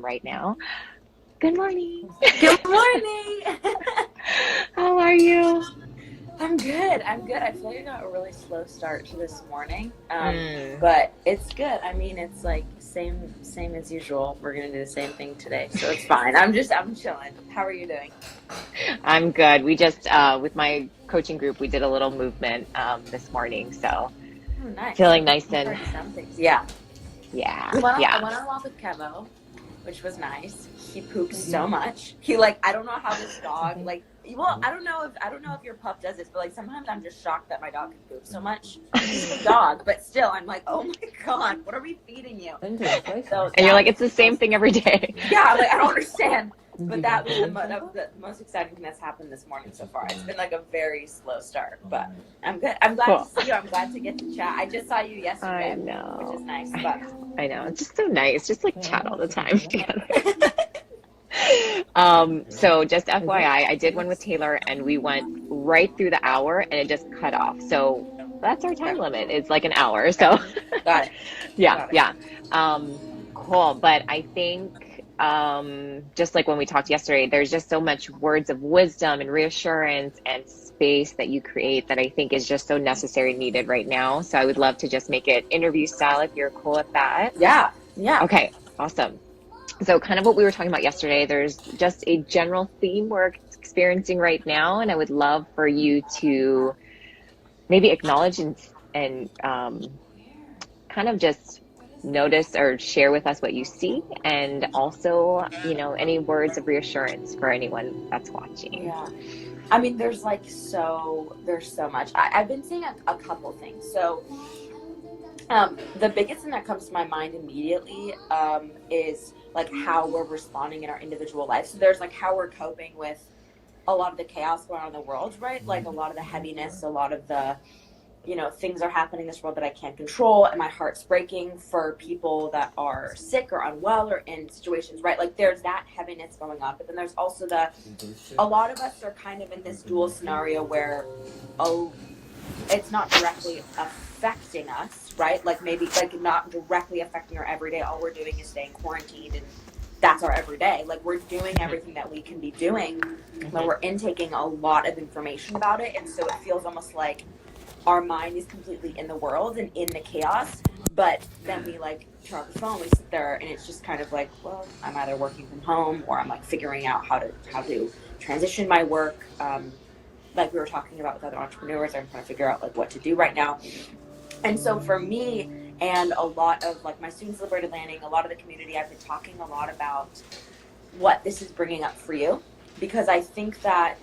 right now. Good morning. Good morning. How are you? I'm good. I feel like I got a really slow start to this morning, Mm, but it's good. I mean, it's like same as usual. We're gonna do the same thing today, so it's fine. I'm chilling. How are you doing? I'm good. We just, with my coaching group, we did a little movement this morning. So Oh, nice. feeling nice Looking and forward to some things. Yeah. yeah, I yeah. went on a walk with Kevo, which was nice. He pooped so much. He like I don't know how this dog like. Well, I don't know if your pup does this, but like sometimes I'm just shocked that my dog can poop so much. He's a dog, but still, I'm like, oh my god, what are we feeding you? So And you're that like, was it's the same thing every day. yeah. I'm like I don't understand. But that was the most exciting thing that's happened this morning so far. It's been like a very slow start, but I'm good. I'm glad to Cool. see you. I'm glad to get to chat. I just saw you I yesterday, which is know. nice. I But know. I know. It's just so nice. Just like chat all the time together. So just FYI, I did one with Taylor and we went right through the hour and it just cut off. So that's our time limit. It's like an hour. So got it. yeah, Got it. yeah. Cool. But I think just like when we talked yesterday, there's just so much words of wisdom and reassurance and space that you create that I think is just so necessary and needed right now. So I would love to just make it interview style if you're cool with that. Yeah. Yeah. Okay, awesome. So kind of what we were talking about yesterday, there's just a general theme we're experiencing right now, and I would love for you to maybe acknowledge and kind of just notice or share with us what you see, and also, any words of reassurance for anyone that's watching. Yeah. I mean, there's so much. I've been seeing a couple things. So, the biggest thing that comes to my mind immediately is like how we're responding in our individual lives. So there's like how we're coping with a lot of the chaos going on in the world, right? Like a lot of the heaviness, a lot of the things are happening in this world that I can't control, and my heart's breaking for people that are sick or unwell or in situations, right? Like there's that heaviness going on, but then there's also a lot of us are kind of in this dual scenario where, oh, it's not directly affecting us, right? Like maybe like not directly affecting our everyday. All we're doing is staying quarantined, and that's our everyday. Like we're doing everything that we can be doing, but we're intaking a lot of information about it, and so it feels almost like our mind is completely in the world and in the chaos, but then we like turn on the phone, we sit there, and it's just kind of like, well, I'm either working from home or I'm like figuring out how to transition my work. Like we were talking about with other entrepreneurs, I'm trying to figure out like what to do right now. And so for me and a lot of like my students liberated landing, a lot of the community, I've been talking a lot about what this is bringing up for you, because I think that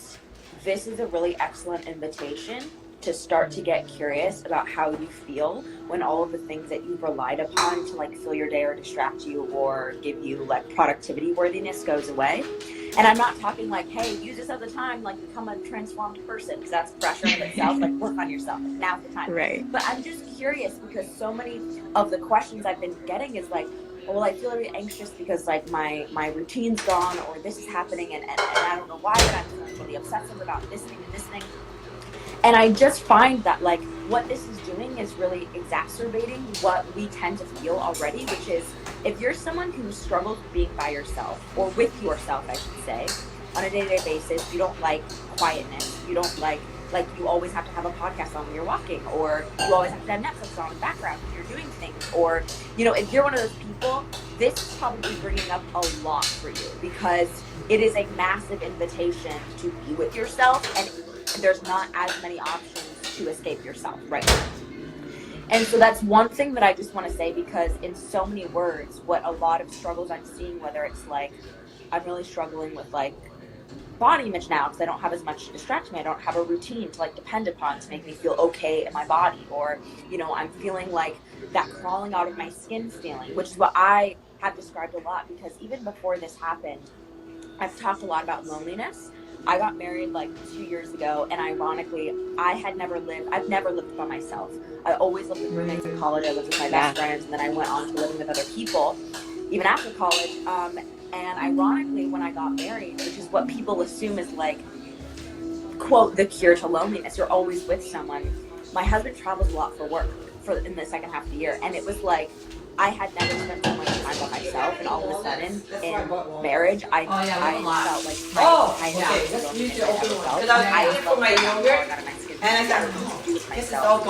this is a really excellent invitation to start to get curious about how you feel when all of the things that you've relied upon to like fill your day or distract you or give you like productivity worthiness goes away. And I'm not talking like, hey, use this as a time, like become a transformed person, because that's pressure in itself. Like work on yourself. Like, now's the time. Right. But I'm just curious because so many of the questions I've been getting is like, well, I feel really anxious because like my routine's gone, or this is happening, and I don't know why, but I'm feeling really obsessive about this thing and this thing. And I just find that like what this is doing is really exacerbating what we tend to feel already, which is if you're someone who struggles with being by yourself, or with yourself, I should say, on a day-to-day basis, you don't like quietness, you don't like you always have to have a podcast on when you're walking, or you always have to have Netflix on in the background when you're doing things, or if you're one of those people, this is probably bringing up a lot for you, because it is a massive invitation to be with yourself, and there's not as many options to escape yourself right now. And so that's one thing that I just want to say, because in so many words, what a lot of struggles I'm seeing, whether it's like I'm really struggling with like body image now because I don't have as much to distract me, I don't have a routine to like depend upon to make me feel okay in my body, or I'm feeling like that crawling out of my skin feeling, which is what I have described a lot, because even before this happened, I've talked a lot about loneliness. I got married like 2 years ago, and ironically, I've never lived by myself. I always lived with roommates in college. I lived with my best friends, and then I went on to living with other people, even after college. And ironically, when I got married, which is what people assume is like, quote, the cure to loneliness, you're always with someone. My husband travels a lot for work in the second half of the year, and it was like, I had never spent so much time by myself, and all of a sudden in marriage, I felt like I had to feel anything I never felt. The highest level of falling out of my skin had to do with myself,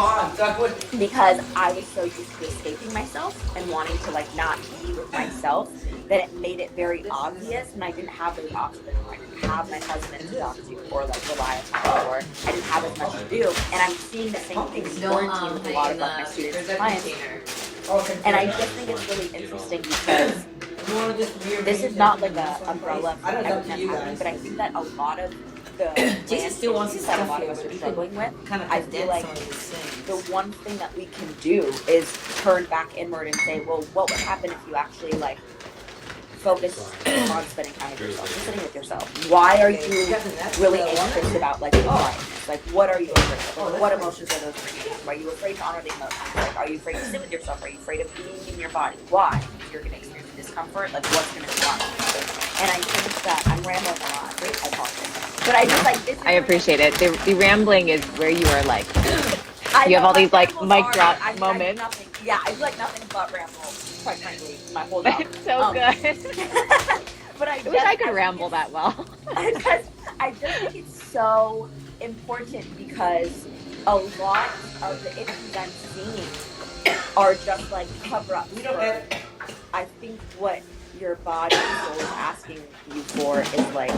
because I was so used to escaping myself and wanting to like not be with myself, that it made it very obvious, and I didn't have those options anymore. I didn't have my husband to talk to or like rely upon, or I didn't have as much to do. And I'm seeing the same thing in quarantine with a lot of like my students and clients. And I just think it's really interesting because this is not like a umbrella for everything that's happening, but I think that a lot of the Jesus still wants that a lot of us are struggling with, I feel like the one thing that we can do is turn back inward and say, well, what would happen if you actually like focus on spending time with yourself, just sitting with yourself? Why are you really anxious about like environments? Like, what are you afraid of? Like, what emotions are those for you? Are you afraid to honor the emotions? Like, are you afraid to sit with yourself? Are you afraid of being in your body? Why? If you're going to experience discomfort, like what's going to come up? And I think that I'm rambling a lot. I apologize. But I just like this. I appreciate it. The rambling is where you are like, you have all these like mic drop moments. I do like nothing but ramble, quite frankly, my whole job. It's so good. But I wish I could ramble that well. I just think it's so important, because a lot of the issues I'm seeing are just like cover up. I think what your body and soul is asking you for is like,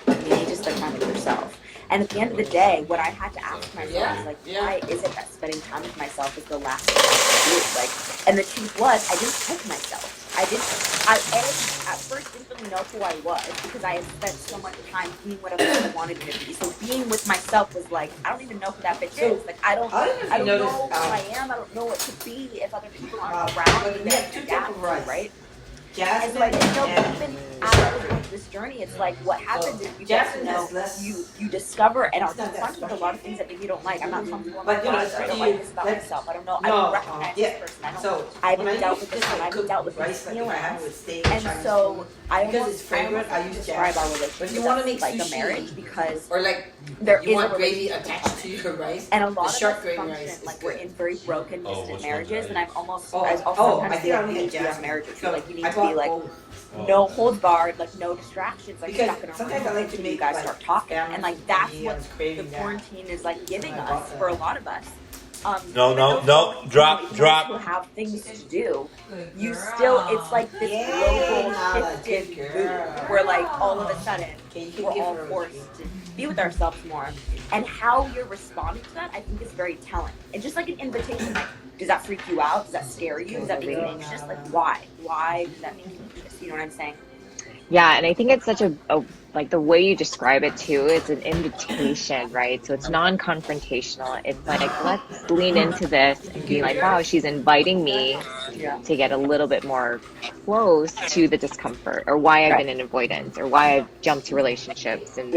you need to spend time with yourself. And at the end of the day, what I had to ask myself is like, why is it that spending time with myself is the last thing I do? Like, and the truth was, I didn't pick myself. I at first didn't really know who I was, because I had spent so much time being whatever I wanted to be. So being with myself was like, I don't even know who that bitch is. Like, I don't know who I am. I don't know what to be if other people aren't around me. Right? And so I didn't know, even after this journey, it's like what happens is you get to know, you discover and are confronted with a lot of things that maybe you don't like. I'm not comfortable in my body. I don't like this about myself. I don't know. I don't recognize this person. I haven't dealt with this one. I haven't dealt with these feelings. And so I almost describe our relationship as like a marriage, because there is a gravy attached to your rice. And a lot of us function like we're in very broken, distant marriages, and I've also sometimes feel like you need to be in marriages. Like you need to be like no holds barred, like no distractions, like you're not gonna until you guys start talking. And like that's what the quarantine is like giving us for a lot of us. No, drop. Who have things to do, you still, it's like this global shifted mood where like all of a sudden we're all forced to be with ourselves more. And how you're responding to that, I think, is very telling. And just like an invitation, like, does that freak you out? Does that scare you? Does that make you anxious? Like, why? Why does that make you anxious? You know what I'm saying? Yeah, and I think it's such a like the way you describe it too, it's an invitation, right? So it's non-confrontational. It's like, let's lean into this and be like, wow, she's inviting me to get a little bit more close to the discomfort, or why I've been in avoidance, or why I've jumped to relationships and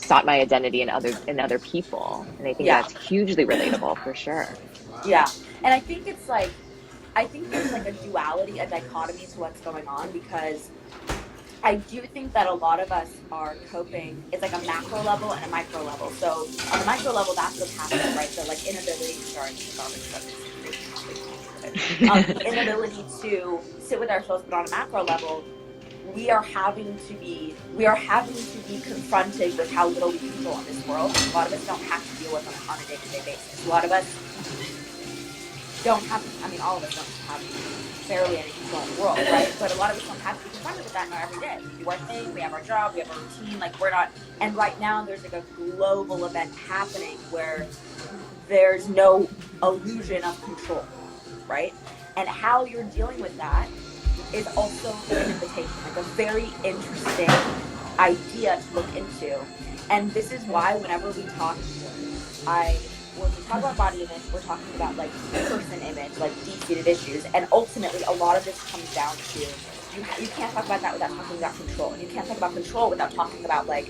sought my identity in other people. And I think that's hugely relatable for sure. Yeah. And I think it's like, there's like a duality, a dichotomy to what's going on, because I do think that a lot of us are coping. It's like a macro level and a micro level. So on the micro level, that's what's happening, right? So like inability to sit with ourselves, but on a macro level, we are having to be confronted with how little we control in this world. A lot of us don't have to deal with it on a day-to-day basis. A lot of us don't have, all of us don't have barely any control in the world, right? But a lot of us don't have to be confronted with that in our everyday. We do our thing, we have our job, we have our routine, like we're not, and right now there's like a global event happening where there's no illusion of control, right? And how you're dealing with that is also an invitation, like a very interesting idea to look into. And this is why whenever we talk, when we talk about body image, we're talking about like person image, like deep-seated issues, and ultimately a lot of this comes down to you can't talk about that without talking about control, and you can't talk about control without talking about like,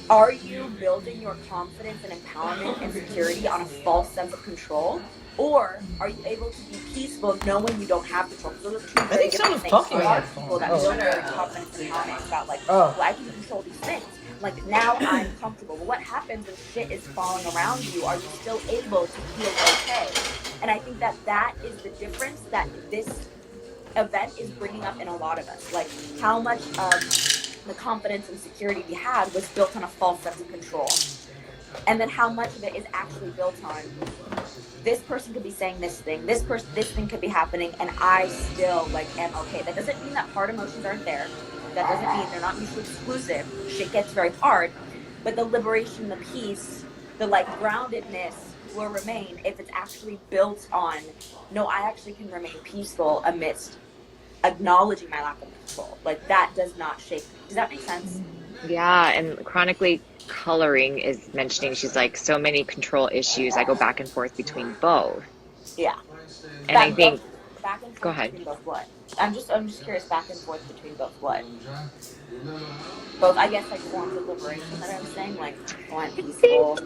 are you building your confidence and empowerment and security on a false sense of control, or are you able to be peaceful knowing you don't have control? Those are two very different things. A lot of people that build their confidence and empowerment about like, well, I can control these things. Like, now I'm comfortable. But what happens when shit is falling around you? Are you still able to feel okay And I think that is the difference that this event is bringing up in a lot of us. Like how much of the confidence and security we had was built on a false sense of control. And then how much of it is actually built on this person could be saying this thing, this thing could be happening, and I still like am okay. That doesn't mean that hard emotions aren't there. That doesn't mean they're not mutually exclusive. Shit gets very hard, but the liberation, the peace, the like groundedness will remain if it's actually built on, no, I actually can remain peaceful amidst acknowledging my lack of control. Like that does not shake me. Does that make sense? Yeah, and chronically coloring is mentioning she's like so many control issues. I go back and forth between both. Yeah. And I think back and forth go ahead. between both what? I'm just curious, back and forth between both what? Both, I guess, like forms of liberation that I was saying, like I want peaceful.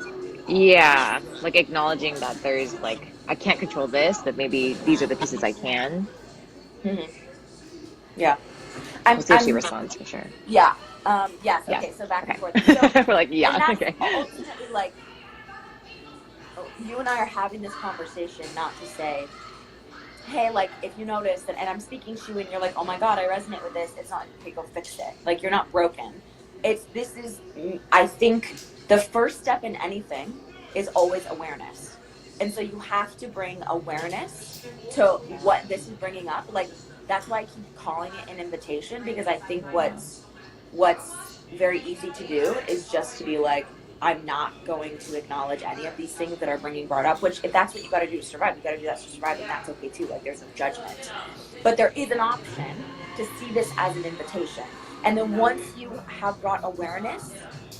Yeah, like acknowledging that there's like I can't control this, but maybe these are the pieces I can. Mm-hmm. Yeah. We'll see if she responds for sure. Yeah. Yes. Yeah. Okay. So back and Okay. forth. So, We're like, yeah. and that's Okay. ultimately like, you and I are having this conversation not to say, hey, like if you notice that, and I'm speaking to you and you're like, oh my God, I resonate with this. It's not, okay, go fix it. Like you're not broken. I think the first step in anything is always awareness. And so you have to bring awareness to what this is bringing up. Like that's why I keep calling it an invitation, because I think what's very easy to do is just to be like, I'm not going to acknowledge any of these things that are brought up, which if that's what you got to do to survive, you got to do that to survive, and that's okay too. Like there's no judgment, but there is an option to see this as an invitation. And then once you have brought awareness,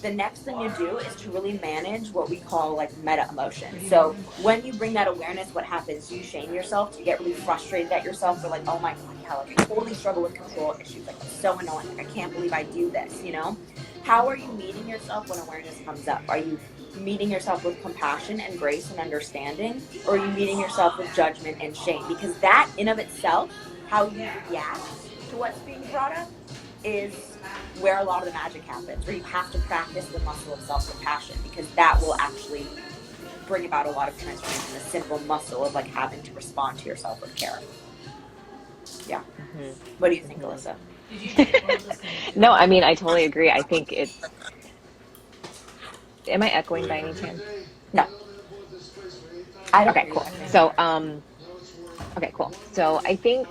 the next thing you do is to really manage what we call like meta emotions. So when you bring that awareness, what happens? You shame yourself, you get really frustrated at yourself. You're like, oh my God, yeah, like I totally struggle with control issues. Like it's so annoying. Like I can't believe I do this, you know? How are you meeting yourself when awareness comes up? Are you meeting yourself with compassion and grace and understanding? Or are you meeting yourself with judgment and shame? Because that in of itself, how you react to what's being brought up, is where a lot of the magic happens, where you have to practice the muscle of self-compassion, because that will actually bring about a lot of transformation, the simple muscle of like having to respond to yourself with care. Yeah. Mm-hmm. What do you think, Alyssa? No, I mean, I totally agree. I think it's, am I echoing by any chance? No. I don't. Okay, cool. So, okay, cool. So I think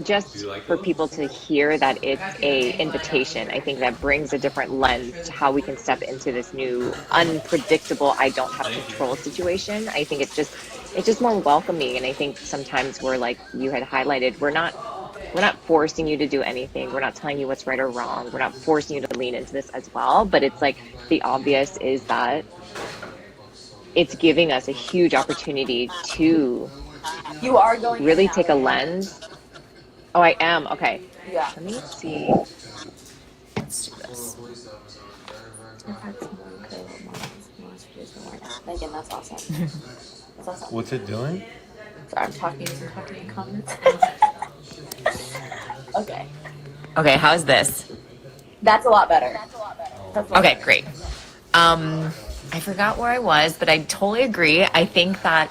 just for people to hear that it's a invitation, I think that brings a different lens to how we can step into this new unpredictable, I don't have control situation. I think it's just more welcoming. And I think sometimes we're like you had highlighted, we're not forcing you to do anything. We're not telling you what's right or wrong. We're not forcing you to lean into this as well. But it's like the obvious is that it's giving us a huge opportunity to you are going really take a lens. Oh, I am. Okay. Yeah. Let me see. Let's do this. Megan, that's awesome. That's awesome. What's it doing? So I'm talking in comments. Okay. Okay, how's this? That's a lot better. Okay, great. I forgot where I was, but I totally agree. I think that,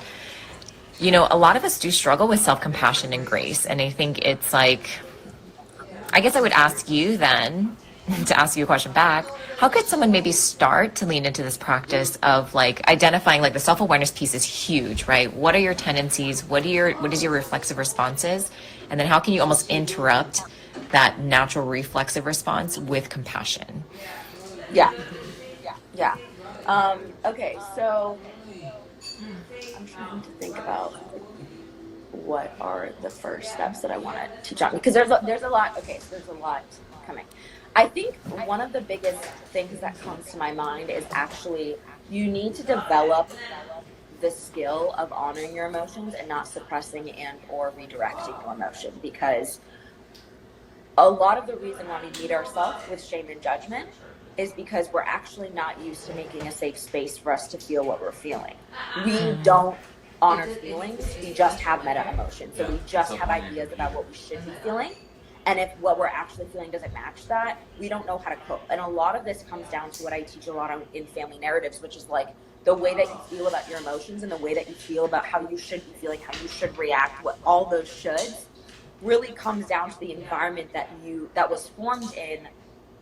a lot of us do struggle with self-compassion and grace. And I think it's like, I guess I would ask you then, to ask you a question back, how could someone maybe start to lean into this practice of like identifying, like the self-awareness piece is huge, right? What are your tendencies? What is your reflexive responses? And then how can you almost interrupt that natural reflexive response with compassion? Yeah. Okay, so I'm trying to think about what are the first steps that I want to teach on, because there's a lot. Okay, so there's a lot coming. I think one of the biggest things that comes to my mind is actually you need to develop the skill of honoring your emotions and not suppressing and or redirecting your emotion, because a lot of the reason why we meet ourselves with shame and judgment is because we're actually not used to making a safe space for us to feel what we're feeling. We don't honor feelings, we just have meta emotions. So we just have ideas about what we should be feeling. And if what we're actually feeling doesn't match that, we don't know how to cope. And a lot of this comes down to what I teach a lot in family narratives, which is like the way that you feel about your emotions and the way that you feel about how you should be feeling, how you should react, what all those shoulds really comes down to the environment that was formed in,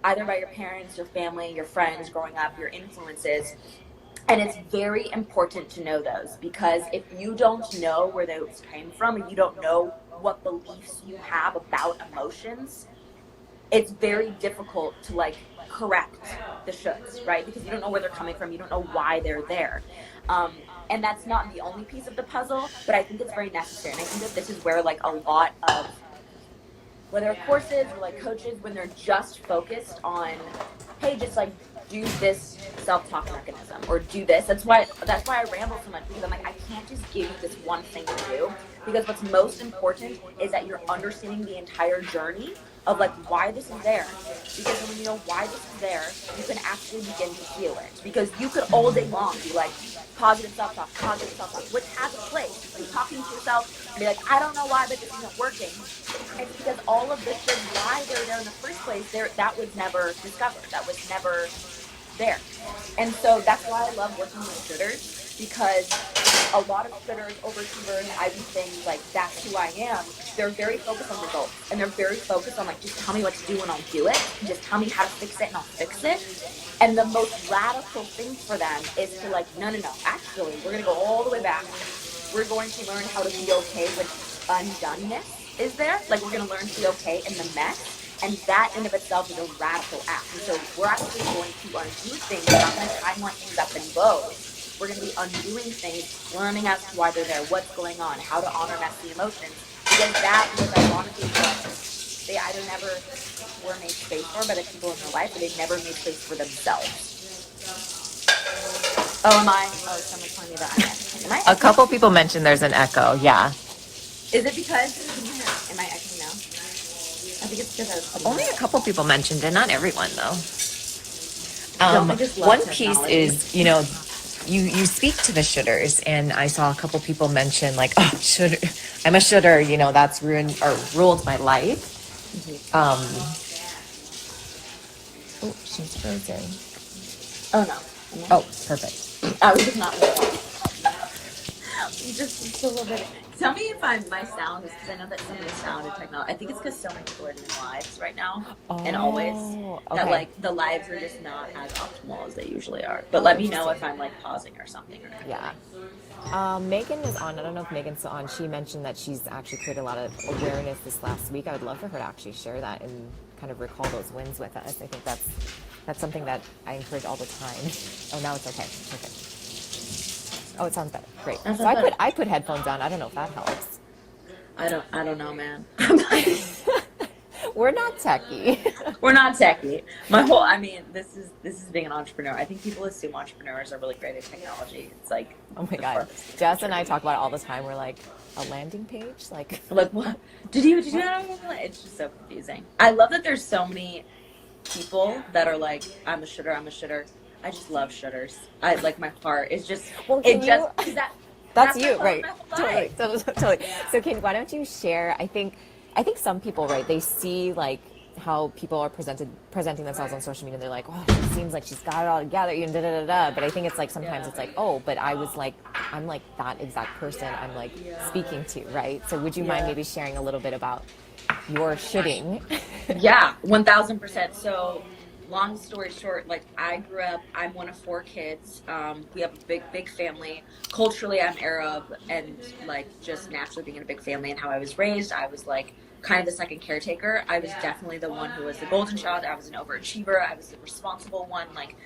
either by your parents, your family, your friends growing up, your influences. And it's very important to know those, because if you don't know where those came from and you don't know what beliefs you have about emotions, it's very difficult to like correct the shoulds, right? Because you don't know where they're coming from, you don't know why they're there. And that's not the only piece of the puzzle, but I think it's very necessary. And I think that this is where like a lot of, whether courses or like coaches, when they're just focused on, hey, just like do this self-talk mechanism or do this. That's why I ramble so much, because I'm like, I can't just give you this one thing to do, because what's most important is that you're understanding the entire journey of like why this is there. Because when you know why this is there, you can actually begin to heal it. Because you could all day long be like positive self-talk, which has a place. You keep talking to yourself and be like, I don't know why, but this isn't working. It's because all of this is why they're there in the first place. That was never discovered. That was never there. And so that's why I love working with shooters, because a lot of shooters, overachievers, IB things, like that's who I am. They're very focused on results, and they're very focused on like, just tell me what to do and I'll do it. Just tell me how to fix it and I'll fix it. And the most radical thing for them is to like, no, actually, we're going to go all the way back. We're going to learn how to be okay with undoneness. Is there? Like, we're going to learn to be okay in the mess. And that in of itself is a radical act. And so we're actually going to undo things. We're not going to timeline things up in bows. We're going to be undoing things, learning as to why they're there, what's going on, how to honor messy emotions. Because that was ironically what they either never were made space for by the people in their life, or they never made space for themselves. Oh, am I? Oh, someone's telling me that I'm echoing. Am I echoing? A couple people mentioned there's an echo. Yeah. Is it because, am I echoing now? I think it's because I was Only a couple people mentioned it, not everyone though. Don't I just love One piece technology? is, you know, you speak to the shooters, and I saw a couple people mention like, oh, shooter, I'm a shooter, you know, that's ruined or ruled my life. Oh, she's frozen. Oh no. Oh, perfect. I was just not really. Just a little bit. Tell me if my sound is, because I know that some of the sound and technology, I think it's because so many people are doing lives right now and always, that okay. like the lives are just not as optimal as they usually are. But let me know if I'm like pausing or something. Or Yeah. Megan is on. I don't know if Megan's still on. She mentioned that she's actually created a lot of awareness this last week. I would love for her to actually share that and kind of recall those wins with us. I think that's something that I encourage all the time. Oh, now it's okay. Perfect. Oh, it sounds better. Great. So I put headphones on. I don't know if that helps. I don't know, man. We're not techie. We're not techie. This is being an entrepreneur. I think people assume entrepreneurs are really great at technology. It's like, oh my God. Jess and I talk about it all the time. We're like, a landing page? Like what? Did you that? It's just so confusing. I love that there's so many people that are like, I'm a shooter. I just love shooters. I like, my heart is just, that's you, right? Totally. So, Kate, why don't you share? I think some people, right? They see like how people are presenting themselves on social media, and they're like, oh, it seems like she's got it all together, you know, da da da da. But I think it's like sometimes it's like, oh, but I'm like that exact person I'm like speaking to, right? So, would you mind maybe sharing a little bit about your shooting? Yeah, 1000%. So, long story short, like, I grew up, I'm one of 4 kids. We have a big family. Culturally, I'm Arab, and like, just naturally being in a big family and how I was raised, I was like kind of the second caretaker. I was definitely the one who was the golden child. I was an overachiever. I was the responsible one. Like,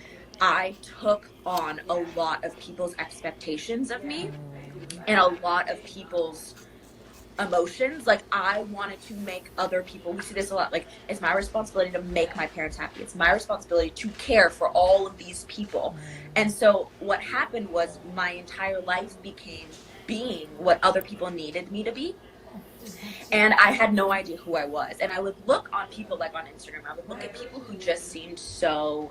I took on a lot of people's expectations of me and a lot of people's emotions. Like, I wanted to make other people, we see this a lot, like, it's my responsibility to make my parents happy, it's my responsibility to care for all of these people. And so what happened was my entire life became being what other people needed me to be, and I had no idea who I was. And I would look on people, like on Instagram, I would look at people who just seemed so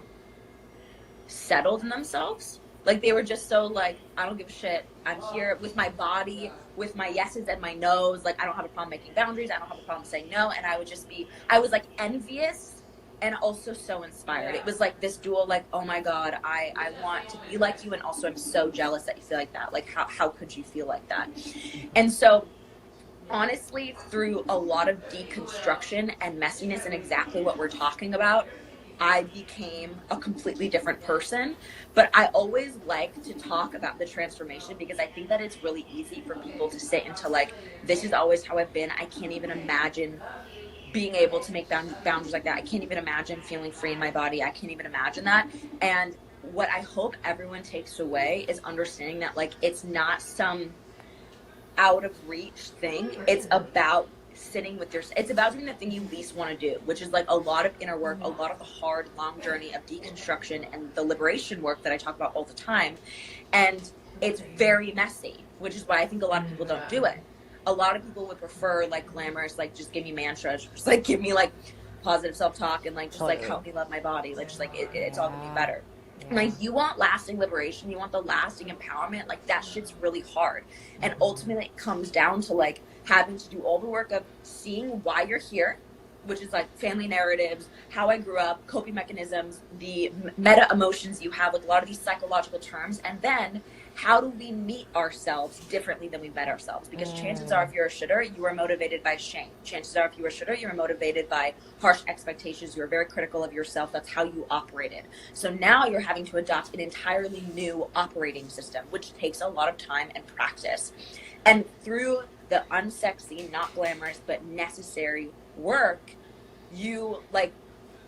settled in themselves. Like, they were just so like, I don't give a shit. I'm here with my body, with my yeses and my nos. Like, I don't have a problem making boundaries. I don't have a problem saying no. And I was like envious and also so inspired. It was like this dual, like, oh my God, I want to be like you, and also I'm so jealous that you feel like that. Like, how could you feel like that? And so honestly, through a lot of deconstruction and messiness and exactly what we're talking about, I became a completely different person. But I always like to talk about the transformation because I think that it's really easy for people to sit into like, this is always how I've been. I can't even imagine being able to make boundaries like that. I can't even imagine feeling free in my body. I can't even imagine that. And what I hope everyone takes away is understanding that like, it's not some out of reach thing. It's about sitting with it's about doing the thing you least want to do, which is like a lot of inner work, a lot of the hard, long journey of deconstruction and the liberation work that I talk about all the time. And it's very messy, which is why I think a lot of people don't do it. A lot of people would prefer like glamorous, like just give me mantras, just like give me like positive self-talk and like just like help me love my body, like just like it's all gonna be better. Like, you want lasting liberation, you want the lasting empowerment, like that shit's really hard. And ultimately it comes down to like having to do all the work of seeing why you're here, which is like family narratives, how I grew up, coping mechanisms, the meta emotions you have, like a lot of these psychological terms, and then how do we meet ourselves differently than we met ourselves? Because chances are, if you're a shitter, you are motivated by shame. Chances are, if you're a shitter, you're motivated by harsh expectations. You're very critical of yourself. That's how you operated. So now you're having to adopt an entirely new operating system, which takes a lot of time and practice. And through the unsexy, not glamorous, but necessary work, you like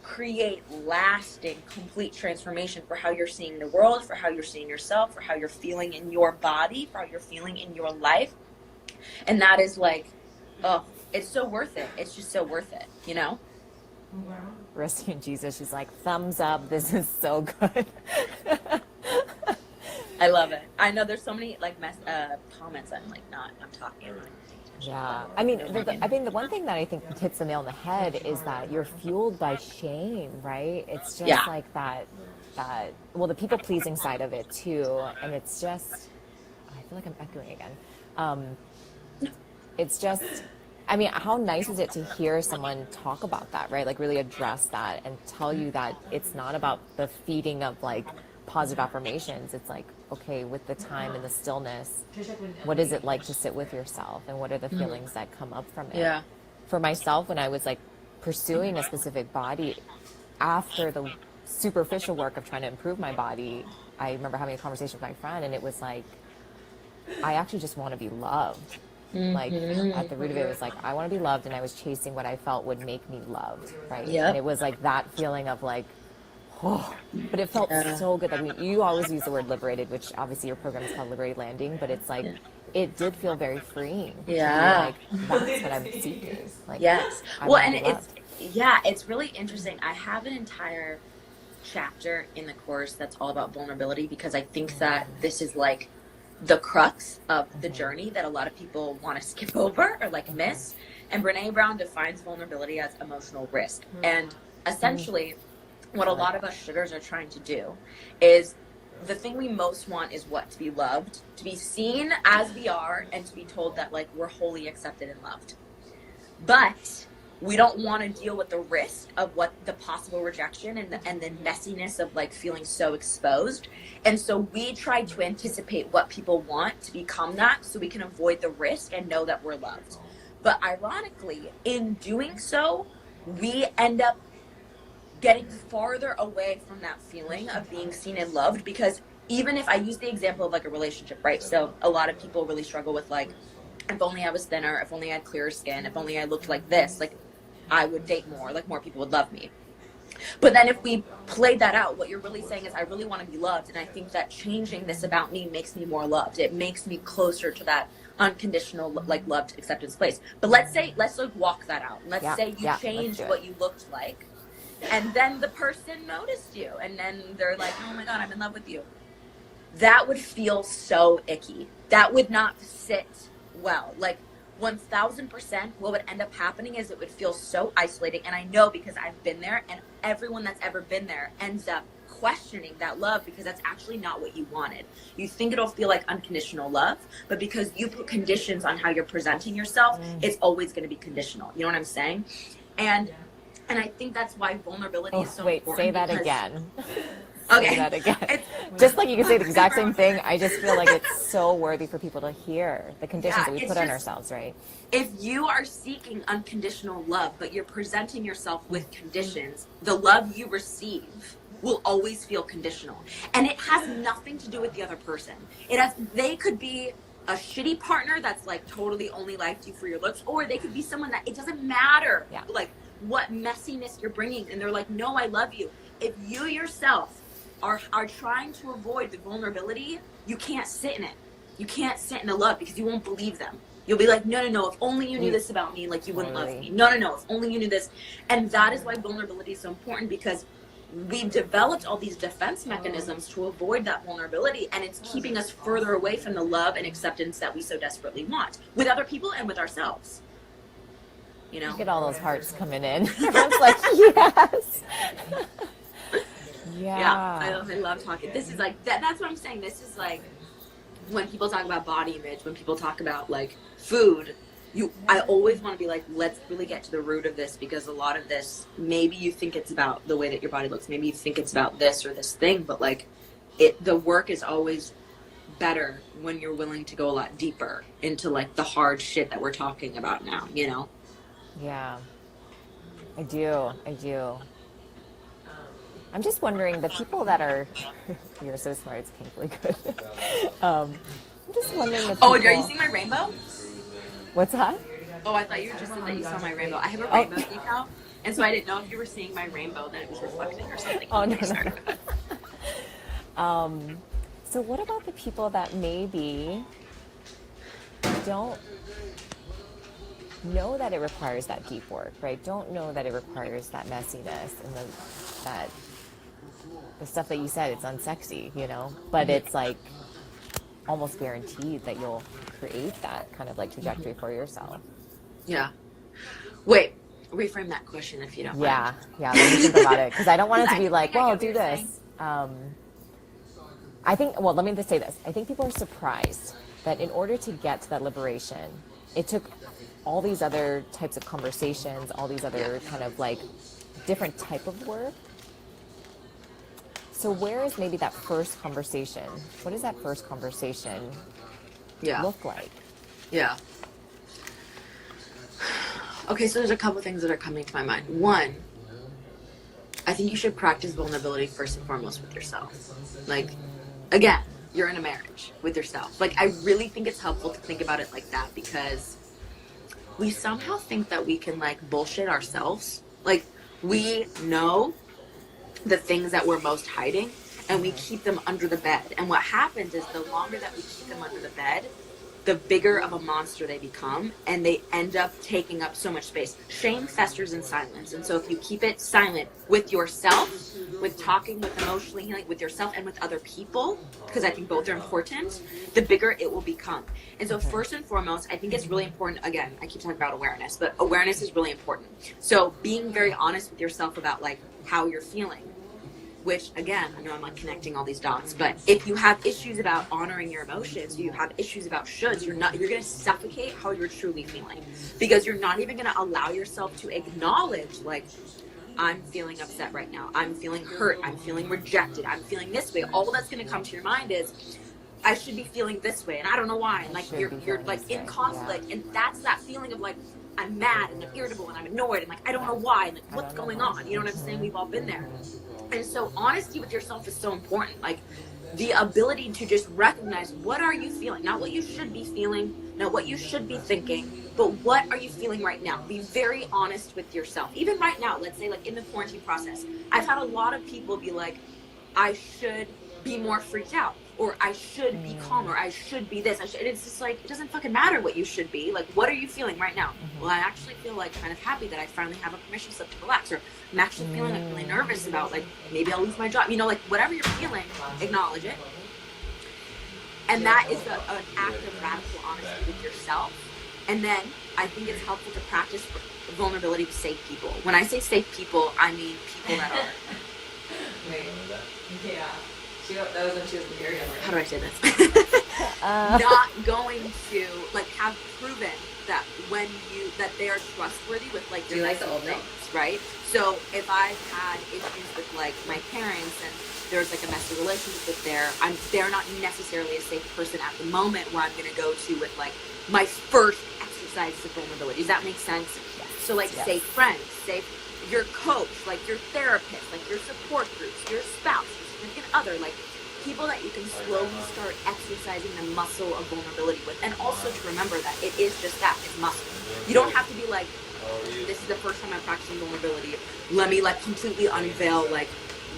create lasting, complete transformation for how you're seeing the world, for how you're seeing yourself, for how you're feeling in your body, for how you're feeling in your life. And that is like, oh, it's so worth it. It's just so worth it, you know? Resting Jesus, she's like, thumbs up, this is so good. I love it. I know there's so many like comments. I'm talking. Yeah, I mean, the one thing that I think hits the nail on the head is that you're fueled by shame, right? It's just like that, well, the people pleasing side of it too, and it's just, I feel like I'm echoing again. It's just, I mean, how nice is it to hear someone talk about that, right? Like really address that and tell you that it's not about the feeding of like positive affirmations. It's like, okay, with the time and the stillness, what is it like to sit with yourself, and what are the feelings that come up from it? Yeah. For myself, when I was like pursuing a specific body, after the superficial work of trying to improve my body, I remember having a conversation with my friend, and it was like, I actually just want to be loved. Like at the root of it was like, I want to be loved, and I was chasing what I felt would make me loved, right? Yep. And it was like that feeling of like, oh, but it felt so good. I mean, you always use the word liberated, which obviously your program is called Liberated Landing, but it's like, it did feel very freeing. Yeah. Like, that's what I'm seeking. Like, yes. I Well, want and to be loved. it's really interesting. I have an entire chapter in the course that's all about vulnerability, because I think that this is like the crux of the journey that a lot of people want to skip over or like miss. And Brene Brown defines vulnerability as emotional risk. And essentially, what a lot of us shitters are trying to do is, the thing we most want is what? To be loved, to be seen as we are, and to be told that like we're wholly accepted and loved. But we don't want to deal with the risk of what the possible rejection and the messiness of like feeling so exposed. And so we try to anticipate what people want to become that, so we can avoid the risk and know that we're loved. But ironically, in doing so, we end up getting farther away from that feeling of being seen and loved. Because even if I use the example of like a relationship, right? So a lot of people really struggle with like, if only I was thinner, if only I had clearer skin, if only I looked like this, like I would date more, like more people would love me. But then if we played that out, what you're really saying is, I really want to be loved, and I think that changing this about me makes me more loved. It makes me closer to that unconditional like loved acceptance place. But let's like walk that out. Let's say you changed what you looked like, and then the person noticed you, and then they're like, oh my God, I'm in love with you. That would feel so icky. That would not sit well. Like 1000%, what would end up happening is it would feel so isolating. And I know, because I've been there, and everyone that's ever been there ends up questioning that love, because that's actually not what you wanted. You think it'll feel like unconditional love, but because you put conditions on how you're presenting yourself, it's always going to be conditional. You know what I'm saying? And And I think that's why vulnerability is Oh, so wait, important. say that because, again. Okay. Say that again. It's, Just like you can say the exact same thing, I just feel like it's so worthy for people to hear the conditions that we put on ourselves, right? If you are seeking unconditional love, but you're presenting yourself with conditions, the love you receive will always feel conditional. And it has nothing to do with the other person. They could be a shitty partner that's like totally only liked you for your looks, or they could be someone that it doesn't matter like what messiness you're bringing, and they're like, no, I love you. If you yourself are trying to avoid the vulnerability, you can't sit in it. You can't sit in the love because you won't believe them. You'll be like, no, if only you knew this about me, like you wouldn't love me. No, if only you knew this. And that is why vulnerability is so important, because we've developed all these defense mechanisms to avoid that vulnerability, and it's keeping us further away from the love and acceptance that we so desperately want with other people and with ourselves. You know? Look at all those hearts coming in. Everyone's like, yes. Yeah, I love talking. This is like, that's what I'm saying. This is like, when people talk about body image, when people talk about like food, I always want to be like, let's really get to the root of this, because a lot of this, maybe you think it's about the way that your body looks, maybe you think it's about this or this thing, but like the work is always better when you're willing to go a lot deeper into like the hard shit that we're talking about now, you know? Yeah, I do. I'm just wondering, the people that are, you're so smart, it's painfully good. I'm just wondering the people. Oh, are you seeing my rainbow? What's that? Oh, I thought you just said that you saw my rainbow. I have a rainbow decal, and so I didn't know if you were seeing my rainbow, that it was reflecting or something. Oh, no. So what about the people that maybe don't know that it requires that deep work, right? Don't know that it requires that messiness and the stuff that you said, it's unsexy, you know? But it's like almost guaranteed that you'll create that kind of like trajectory for yourself. Yeah. Wait, reframe that question if you don't mind. Yeah, let me think about it, because I don't want it to be like, well, do this. I think, well, let me just say this. I think people are surprised that in order to get to that liberation, it took all these other types of conversations, all these other kind of like different type of work. So where is maybe that first conversation? What does that first conversation look like? Yeah. Okay, so there's a couple things that are coming to my mind. One, I think you should practice vulnerability first and foremost with yourself. Like, again, you're in a marriage with yourself. Like, I really think it's helpful to think about it like that, because we somehow think that we can like bullshit ourselves. Like, we know the things that we're most hiding, and we keep them under the bed. And what happens is, the longer that we keep them under the bed, the bigger of a monster they become, and they end up taking up so much space. Shame festers in silence. And so if you keep it silent with yourself, with talking, with emotionally healing, with yourself and with other people, because I think both are important, the bigger it will become. And so first and foremost, I think it's really important, again, I keep talking about awareness, but awareness is really important. So being very honest with yourself about like how you're feeling, which again, I know I'm like connecting all these dots, but if you have issues about honoring your emotions, you have issues about shoulds, you're going to suffocate how you're truly feeling, because you're not even going to allow yourself to acknowledge like, I'm feeling upset right now, I'm feeling hurt, I'm feeling rejected, I'm feeling this way. All that's going to come to your mind is, I should be feeling this way, and I don't know why. And like you're like in conflict, and that's that feeling of like, I'm mad and I'm irritable and I'm annoyed and like I don't know why, and like what's going on. You know what I'm saying? We've all been there. And so honesty with yourself is so important. Like the ability to just recognize, what are you feeling? Not what you should be feeling, not what you should be thinking, but what are you feeling right now? Be very honest with yourself. Even right now, let's say like in the quarantine process, I've had a lot of people be like, I should be more freaked out, or I should be calm, or I should be this. It's just like, it doesn't fucking matter what you should be. Like, what are you feeling right now? Well, I actually feel like kind of happy that I finally have a permission slip to relax, or I'm actually feeling like really nervous about like, maybe I'll lose my job. You know, like whatever you're feeling, acknowledge it. And that is an act of radical honesty with yourself. And then I think it's helpful to practice vulnerability with safe people. When I say safe people, I mean people that are... Wait. Yeah. That was when she was in Area. How do I say this? Not going to like have proven that that they are trustworthy with like Do you like the old milk? things, right? So if I've had issues with like my parents and there's like a messy relationship there, they're not necessarily a safe person at the moment where I'm going to go to with like my first exercise of vulnerability. Does that make sense? Yes. So like safe friends, safe your coach, like your therapist, like your support groups, your spouse, your significant other, like people that you can slowly start exercising the muscle of vulnerability with. And also to remember that it is just that, it's muscle. You don't have to be like, this is the first time I'm practicing vulnerability, let me like completely unveil like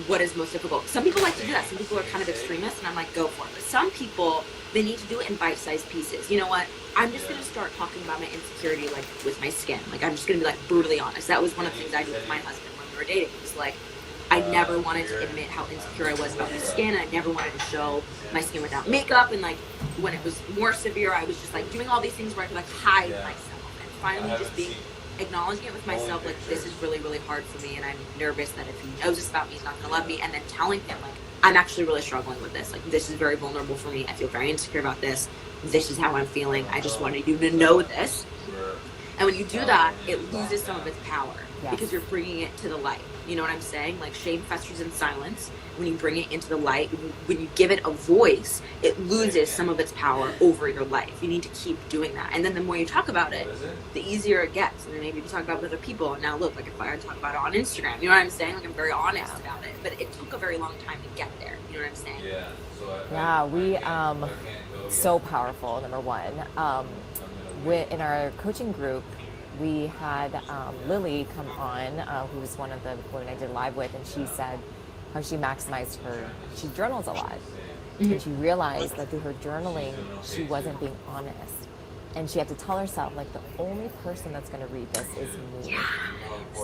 what is most difficult. Some people like to do that. Some people are kind of extremists, and I'm like, go for it. But some people, they need to do it in bite-sized pieces. You know what? I'm just going to start talking about my insecurity, like, with my skin. Like, I'm just going to be, like, brutally honest. That was one of the things I did with my husband when we were dating. It was like, I never wanted to admit how insecure I was about my skin. I never wanted to show my skin without makeup. And, like, when it was more severe, I was just, like, doing all these things where I could, like, hide myself. And finally just acknowledging it with myself, like, this is really, really hard for me, and I'm nervous that if he knows this about me, he's not going to love me. And then telling him, like, I'm actually really struggling with this. Like, this is very vulnerable for me. I feel very insecure about this. This is how I'm feeling. I just wanted you to know this. And when you do that, it loses some of its power because you're bringing it to the light. You know what I'm saying? Like, shame festers in silence. When you bring it into the light, when you give it a voice, it loses some of its power over your life. You need to keep doing that. And then the more you talk about it, the easier it gets. And then maybe you talk about it with other people. And now look, like if I talk about it on Instagram, you know what I'm saying? Like, I'm very honest about it. But it took a very long time to get there. You know what I'm saying? Yeah, we so powerful. Number one, in our coaching group, we had Lily come on, who was one of the women I did live with, and she said how she maximized she journals a lot. And she realized that through her journaling, she wasn't being honest. And she had to tell herself, like, the only person that's going to read this is me.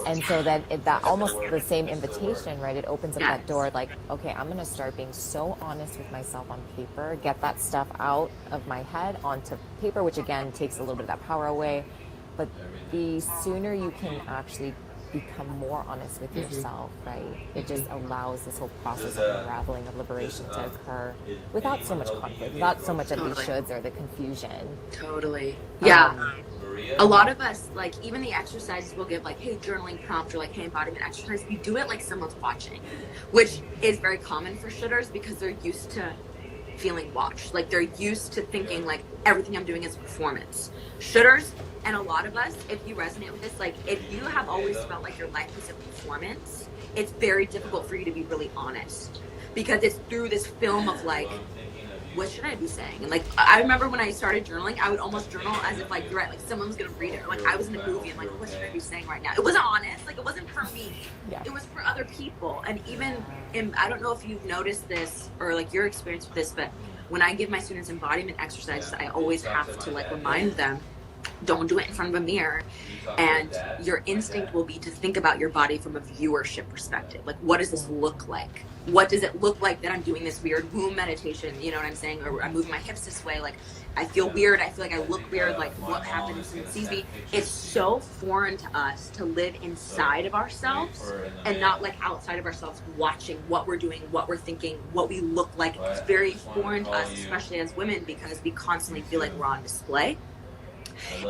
And so that almost the same invitation, right? It opens up that door, like, okay, I'm going to start being so honest with myself on paper, get that stuff out of my head onto paper, which again takes a little bit of that power away. But the sooner you can actually become more honest with yourself, right? It just allows this whole process of unraveling, of liberation to occur without so much conflict, without so much of the shoulds or the confusion. Totally. Yeah. A lot of us, like, even the exercises we'll give, like, hey, journaling prompt, or like, hey, embodiment exercise, we do it like someone's watching, which is very common for shitters because they're used to feeling watched. Like, they're used to thinking, like, everything I'm doing is performance. Shitters, and a lot of us, if you resonate with this, like, if you have always felt like your life is a performance, it's very difficult for you to be really honest because it's through this film of, like, what should I be saying? And, like, I remember when I started journaling, I would almost journal as if, like, you're right, like, someone's gonna read it. Or, like, I was in a movie and, like, what should I be saying right now? It wasn't honest. Like, it wasn't for me. It was for other people. And even I don't know if you've noticed this or, like, your experience with this, but when I give my students embodiment exercises, I always have to, like, remind them, don't do it in front of a mirror. And your instinct will be to think about your body from a viewership perspective. Like, what does this look like? What does it look like that I'm doing this weird womb meditation? You know what I'm saying? Or I'm moving my hips this way. Like, I feel weird. I feel like I look weird. Like, what happens when someone sees me? It's so foreign to us to live inside of ourselves and not, like, outside of ourselves, watching what we're doing, what we're thinking, what we look like. It's very foreign to us, especially as women, because we constantly feel like we're on display.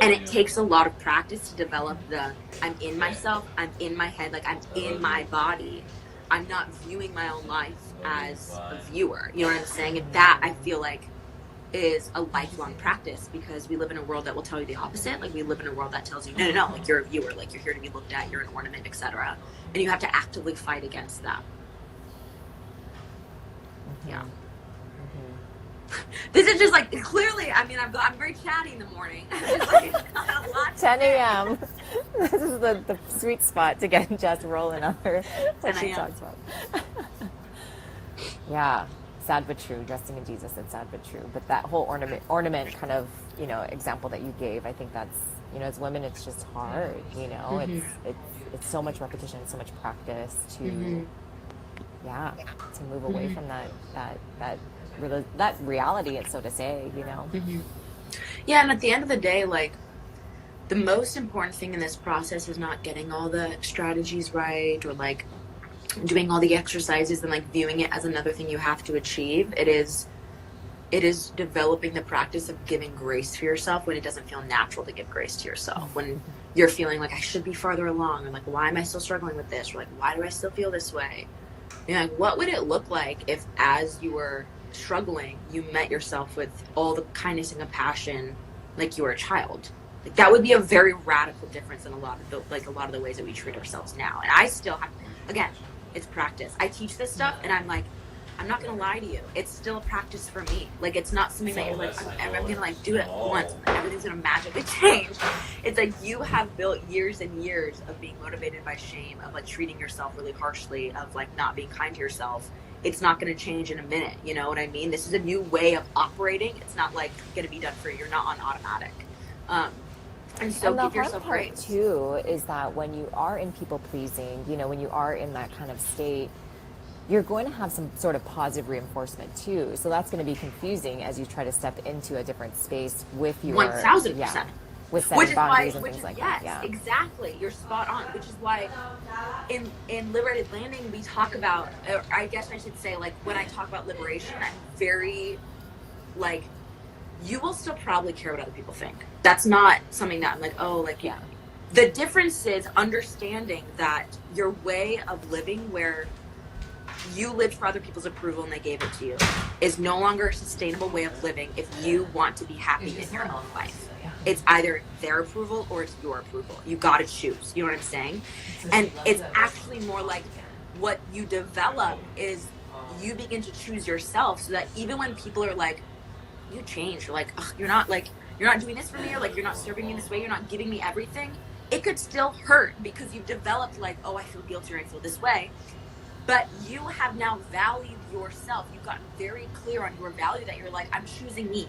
And it takes a lot of practice to develop I'm in myself, I'm in my head, like, I'm in my body. I'm not viewing my own life as a viewer. You know what I'm saying? And that, I feel like, is a lifelong practice because we live in a world that will tell you the opposite. Like, we live in a world that tells you, no, like, you're a viewer, like, you're here to be looked at, you're an ornament, etc. And you have to actively fight against that. Yeah. This is just, like, clearly, I mean, I'm very chatty in the morning. Like, 10 a.m. This is the sweet spot to get Jess rolling on her what she talks about. Yeah, sad but true. Dressing in Jesus, it's sad but true. But that whole ornament kind of, you know, example that you gave, I think that's, you know, as women, it's just hard. You know, it's so much repetition, so much practice to move away from that reality, so to say, you know. Yeah, and at the end of the day, like, the most important thing in this process is not getting all the strategies right or, like, doing all the exercises and, like, viewing it as another thing you have to achieve. It is it is developing the practice of giving grace to yourself when it doesn't feel natural to give grace to yourself. When you're feeling like I should be farther along, or like, why am I still struggling with this? Or like, why do I still feel this way? You know, like, what would it look like if, as you were struggling, you met yourself with all the kindness and compassion like you were a child? Like, that would be a very radical difference in a lot of the ways that we treat ourselves now. And I still have, again, it's practice. I teach this stuff, and I'm like, I'm not gonna lie to you, it's still a practice for me. Like, it's not something that you're like, I'm gonna like do it once and everything's gonna magically change. It's like, you have built years and years of being motivated by shame, of like treating yourself really harshly, of like not being kind to yourself. It's not gonna change in a minute, you know what I mean? This is a new way of operating. It's not like gonna be done for you. You're not on automatic. And so give yourself grace. Too is that when you are in people pleasing, you know, when you are in that kind of state, you're going to have some sort of positive reinforcement too. So that's going to be confusing as you try to step into a different space with your 1000%. With setting boundaries and things like that. Yes, exactly. You're spot on. Which is why in Liberated Landing we talk about, or I guess I should say, like, when I talk about liberation, I'm very like, you will still probably care what other people think. That's not something that I'm like, oh, like, yeah. The difference is understanding that your way of living, where you lived for other people's approval and they gave it to you, is no longer a sustainable way of living if you want to be happy in your own life. It's either their approval or it's your approval. You got to choose. You know what I'm saying? And it's actually more like, what you develop is you begin to choose yourself, so that even when people are like, you changed, you're like, you're not doing this for me, or like, you're not serving me this way, you're not giving me everything, it could still hurt because you've developed like, oh, I feel guilty or I feel this way. But you have now valued yourself. You've gotten very clear on your value, that you're like, I'm choosing me,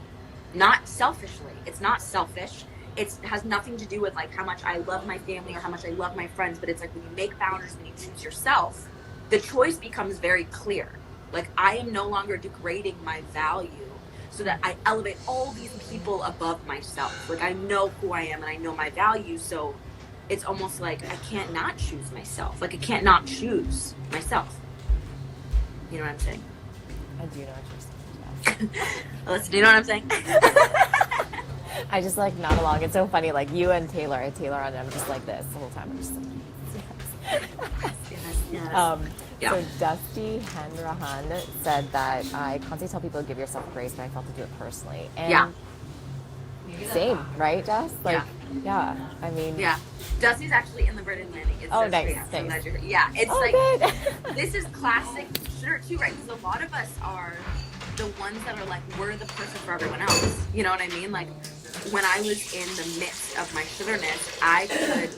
not selfishly. It's not selfish. It has nothing to do with like how much I love my family or how much I love my friends. But it's like, when you make boundaries, when you choose yourself, the choice becomes very clear. Like, I am no longer degrading my value so that I elevate all these people above myself. Like, I know who I am and I know my value. So it's almost like I can't not choose myself. Like, I can't not choose myself. You know what I'm saying? I do know what you're saying. Alyssa, do you know what I'm saying? I just like nod along. It's so funny. Like, you and Taylor, I had Taylor on, and I'm just like this the whole time. I'm just like, yes. So Dusty Henrahan said that I constantly tell people to give yourself grace, but I felt to do it personally. And same, right, Dust? Like, I mean, Dusty's actually in Liberated Landing. It's so nice. So glad you're here. Yeah, it's this is classic sugar too, right? Because a lot of us are the ones that are like, we're the person for everyone else. You know what I mean? Like, when I was in the midst of my sugarness, I could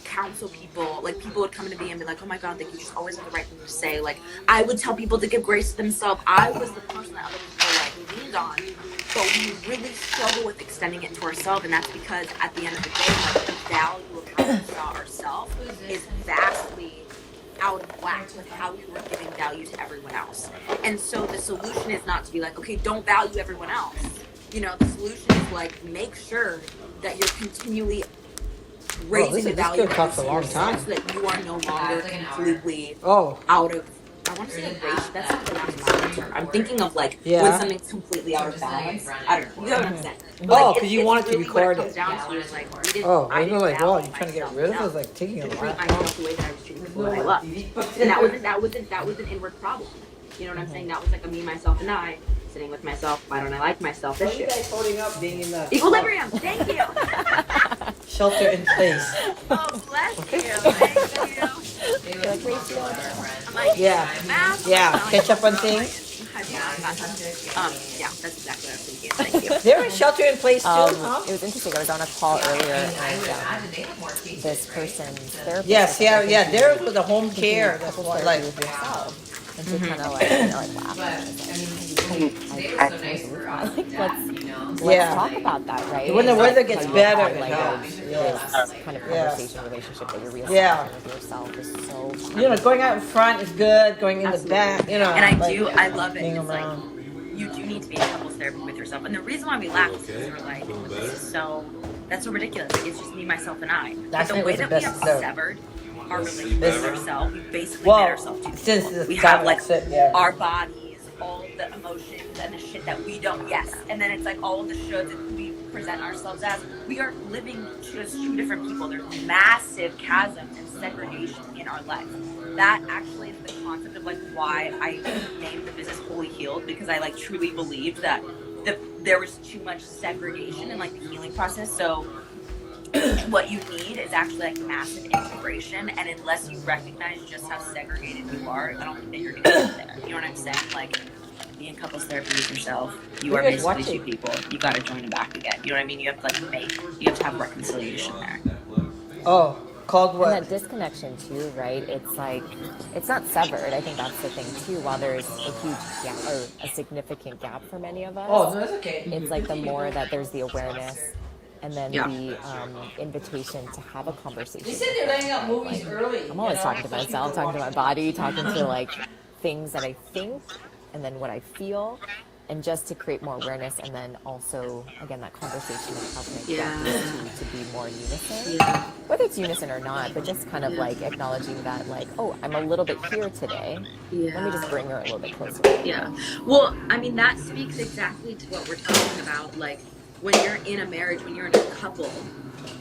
counsel people. Like, people would come to me and be like, oh my God, like, you just always have the right thing to say. Like, I would tell people to give grace to themselves. I was the person that other people like leaned on. But we really struggle with extending it to ourselves, and that's because at the end of the day, like, the value of how we saw ourselves is vastly out of whack with how we were giving value to everyone else. And so the solution is not to be like, okay, don't value everyone else. You know, the solution is like, make sure that you're continually raising the value of yourself, so that you are no longer completely out of, I want to say erased. That's not the last term. I'm thinking of like, when something's completely out of balance. I don't know. You know what I'm saying? Because you want it to really record what it it. comes down to is like, I was like, well, you're trying to get rid of it? It's like taking a treat lot. myself the way that I was treating people that I love. And that was an inward problem. You know what I'm saying? That was like a me, myself, and I sitting with myself. Why don't I like myself? What are you guys holding up being in the equilibrium? Thank you. shelter in place? Oh, bless you. Thank you. I'm like, catch up on things. Yeah, that's exactly what I was thinking. Thank you. They're in shelter in place too, huh? It was interesting. I was on a call earlier, and this person's therapist. Yes, they're for the home care. That's what, like, with yourself. And so kind of like laugh. Let's talk about that, right? When the weather gets better, this kind of conversation, relationship that you're reestablishing with yourself is so. You know, going out in front is good. Going in the back, you know. And I love it. It's like, you do need to be in couples therapy with yourself. And the reason why we laugh is because we're like, that's so ridiculous. Like, it's just me, myself, and I. That's the way that we have severed our relationship with ourselves, we basically made ourselves too. We have like our bodies, all the emotions and the shit that we don't, yes. And then it's like all of the shoulds that we present ourselves as. We are living as two different people. There's massive chasms and segregation in our life. That actually is the concept of like why I named the business Fully Healed, because I like truly believed that there was too much segregation in like the healing process. So what you need is actually like massive integration, and unless you recognize just how segregated you are, I don't think that you're gonna get there. You know what I'm saying? Like, be in couples therapy with yourself. You are basically two people. You gotta join them back again. You know what I mean? You have to like you have to have reconciliation there. Oh, called what? And that disconnection too, right? It's like, it's not severed. I think that's the thing too. While there's a huge gap or a significant gap for many of us, Oh, no, that's okay. it's like the more that there's the awareness and then the invitation to have a conversation. They said they're laying out movies early. I'm always talking to myself, talking to my body, talking to like things that I think and then what I feel, and just to create more awareness, and then also again that conversation of how can I get these two to be more in unison, whether it's unison or not, but just kind of like acknowledging that like, oh, I'm a little bit here today, let me just bring her a little bit closer. Well, I mean, that speaks exactly to what we're talking about. Like, when you're in a marriage, when you're in a couple,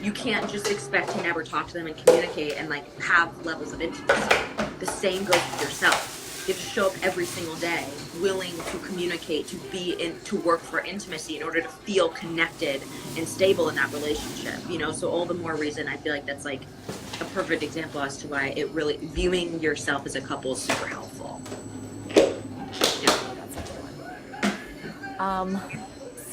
you can't just expect to never talk to them and communicate and like have levels of intimacy. The same goes with yourself. You have to show up every single day, willing to communicate, to work for intimacy in order to feel connected and stable in that relationship. You know, so all the more reason I feel like that's like a perfect example as to why it really, viewing yourself as a couple is super helpful.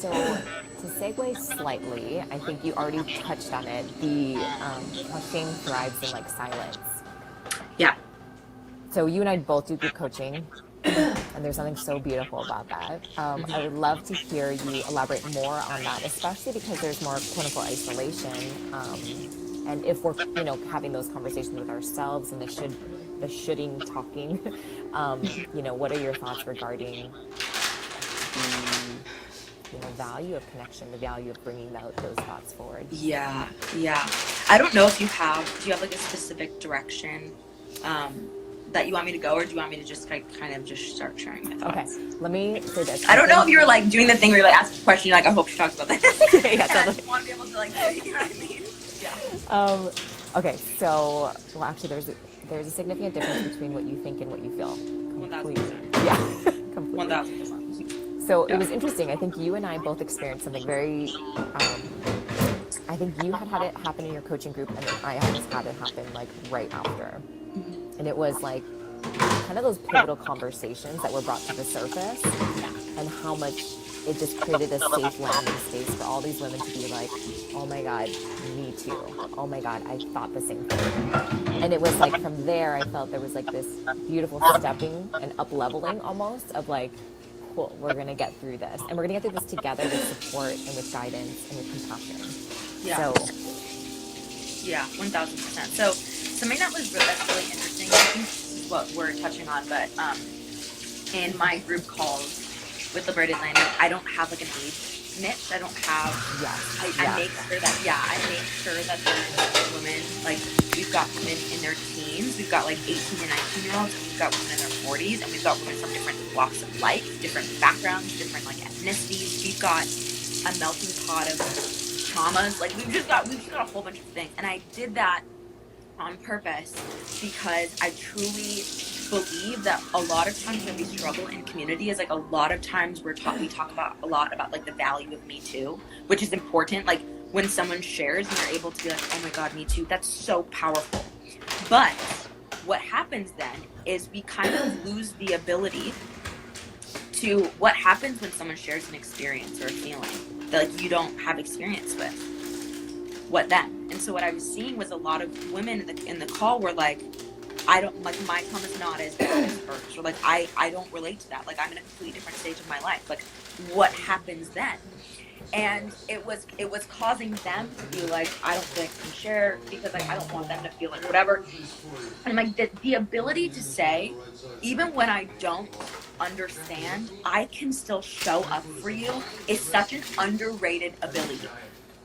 So to segue slightly, I think you already touched on it, the how shame thrives in like silence. Yeah. So you and I both do group coaching, and there's something so beautiful about that. I would love to hear you elaborate more on that, especially because there's more quote unquote isolation. And if we're, having those conversations with ourselves and the shoulding talking, what are your thoughts regarding the value of connection, the value of bringing those thoughts forward? Yeah. I don't know if do you have like a specific direction that you want me to go, or do you want me to just like kind of just start sharing my thoughts? Okay, let me say this. I don't know if you're like doing the thing where you're like asking a question, you're like, I hope she talks about this. Yeah, I just want to be able to like, you know what I mean? Yeah. Okay, so actually there's a significant difference between what you think and what you feel. 1,000%. Yeah, completely. 1,000%. So it was interesting. I think you and I both experienced something very. I think you had it happen in your coaching group, and then I had it happen like right after. And it was like kind of those pivotal conversations that were brought to the surface, and how much it just created a safe landing space for all these women to be like, oh my God, me too. Oh my God, I thought the same thing. And it was like from there, I felt there was like this beautiful stepping and up leveling almost of like, cool, we're going to get through this. And we're going to get through this together with support and with guidance and with compassion. Yeah. So, yeah, 1,000%. So something that's really interesting, I think this is what we're touching on, but in my group called with Liberated Landing, I don't have like an age niche. I don't have. I make sure that there's women, like we've got women in their teens, we've got like 18 and 19-year-olds, we've got women in their 40s, and we've got women from different walks of life, different backgrounds, different like ethnicities. We've got a melting pot of traumas. Like we've just got a whole bunch of things, and I did that on purpose because I truly believe that a lot of times when we struggle in community is like a lot of times we talk about a lot about like the value of Me Too, which is important. Like when someone shares and you're able to be like, oh my God, Me Too, that's so powerful. But what happens then is we kind of lose the ability to what happens when someone shares an experience or a feeling that like you don't have experience with. What then? And so what I was seeing was a lot of women in the call were like, I don't, like my trauma is not as bad as hers, or like I don't relate to that. Like I'm in a completely different stage of my life. Like what happens then? And it was causing them to be like, I don't think I can share because like I don't want them to feel like whatever. And like the ability to say, even when I don't understand, I can still show up for you is such an underrated ability.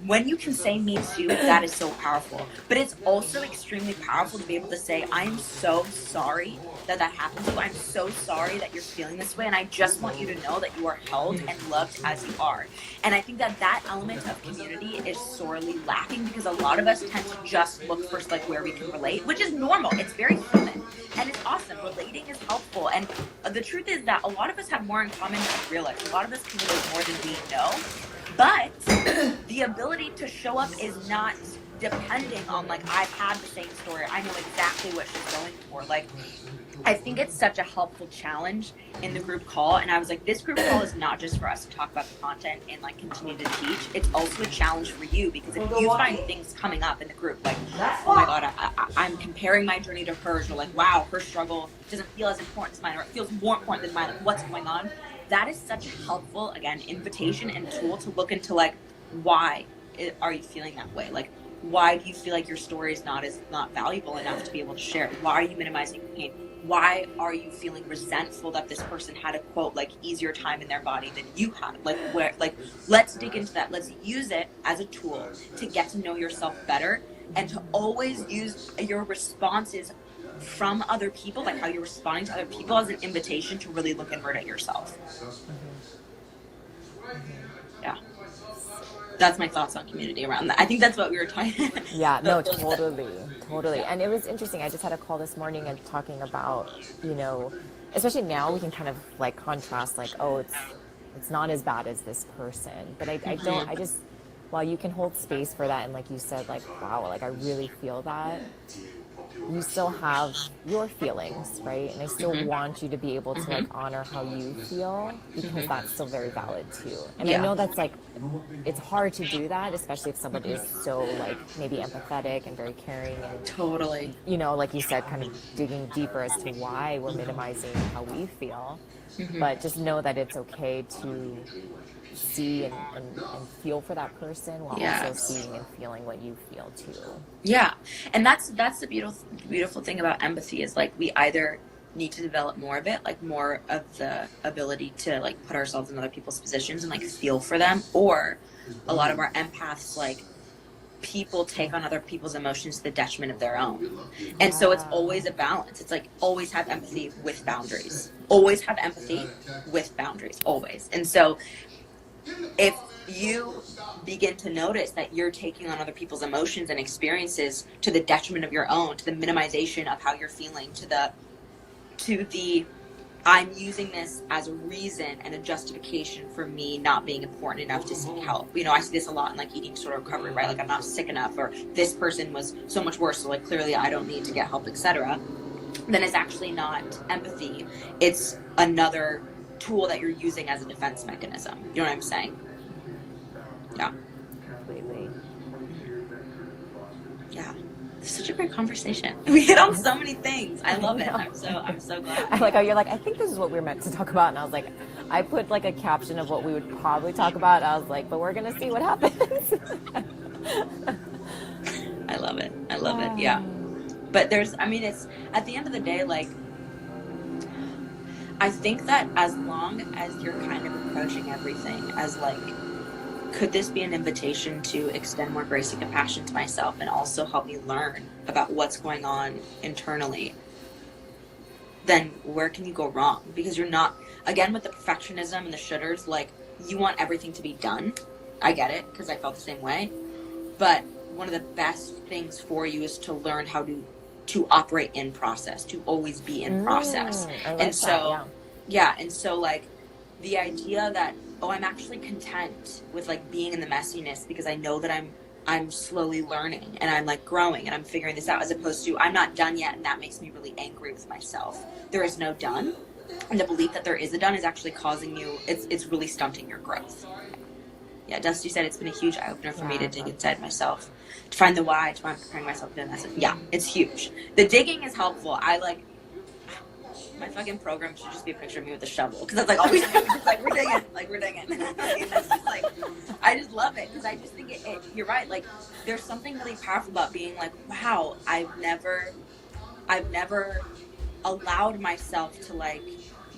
when you can say me too, that is so powerful. But it's also extremely powerful to be able to say, I'm so sorry that happened to you. I'm so sorry that you're feeling this way. And I just want you to know that you are held and loved as you are. And I think that element of community is sorely lacking, because a lot of us tend to just look for like where we can relate, which is normal. It's very human and it's awesome. Relating is helpful. And the truth is that a lot of us have more in common than we realize. A lot of us can relate more than we know. But the ability to show up is not depending on like, I've had the same story, I know exactly what she's going for. Like, I think it's such a helpful challenge in the group call. And I was like, this group call is not just for us to talk about the content and like continue to teach. It's also a challenge for you, because if you find things coming up in the group, like, oh my God, I'm comparing my journey to hers, or like, wow, her struggle doesn't feel as important as mine, or it feels more important than mine, like what's going on? That is such a helpful, again, invitation and tool to look into like, why are you feeling that way? Like, why do you feel like your story is not valuable enough to be able to share? Why are you minimizing pain? Why are you feeling resentful that this person had a quote like easier time in their body than you had? Like let's dig into that. Let's use it as a tool to get to know yourself better, and to always use your responses from other people, like how you're responding to other people, as an invitation to really look inward at yourself. Yeah. That's my thoughts on community around that. I think that's what we were talking about. Yeah, no, totally. And it was interesting. I just had a call this morning and talking about, especially now we can kind of like contrast, like, oh, it's not as bad as this person. But I just, while you can hold space for that, and like you said, like, wow, like I really feel that, you still have your feelings, right? And I still want you to be able to like honor how you feel, because that's still very valid too. And I know that's like, it's hard to do that, especially if somebody is so like maybe empathetic and very caring, and Totally. Like you said, kind of digging deeper as to why we're minimizing how we feel. But just know that it's okay to see and feel for that person, while also seeing and feeling what you feel too. Yeah. And that's the beautiful thing about empathy, is like, we either need to develop more of it, like more of the ability to like put ourselves in other people's positions and like feel for them, or a lot of our empaths, like, people take on other people's emotions to the detriment of their own. And so it's always a balance. It's like, always have empathy with boundaries. Always have empathy with boundaries. Always. And so if you begin to notice that you're taking on other people's emotions and experiences to the detriment of your own, to the minimization of how you're feeling, to the I'm using this as a reason and a justification for me not being important enough to seek help. I see this a lot in like eating disorder recovery, right? Like, I'm not sick enough, or this person was so much worse, so like clearly I don't need to get help, etc. Then it's actually not empathy. It's another tool that you're using as a defense mechanism. You know what I'm saying? Yeah. Completely. Yeah. It's such a great conversation. We hit on so many things. I love it. I'm so glad. I like how you're like, I think this is what we were meant to talk about. And I was like, I put like a caption of what we would probably talk about. I was like, but we're going to see what happens. I love it. Yeah. But it's at the end of the day, like, I think that as long as you're kind of approaching everything as like, could this be an invitation to extend more grace and compassion to myself, and also help me learn about what's going on internally, then where can you go wrong? Because you're not, again, with the perfectionism and the shoulders, like, you want everything to be done. I get it, because I felt the same way. But one of the best things for you is to learn how to operate in process, to always be in process. And so like, the idea that, oh, I'm actually content with like being in the messiness, because I know that I'm slowly learning and I'm like growing and I'm figuring this out, as opposed to I'm not done yet, and that makes me really angry with myself. There is no done, and the belief that there is a done is actually causing you, it's really stunting your growth. Yeah, Dusty said it's been a huge eye-opener for me to dig inside myself, to find the why, to find preparing myself to do this. Yeah, it's huge. The digging is helpful. My fucking program should just be a picture of me with a shovel, because that's like all we do. It's like, we're digging. It's just like, I just love it, because I just think it, you're right. Like, there's something really powerful about being like, wow, I've never allowed myself to like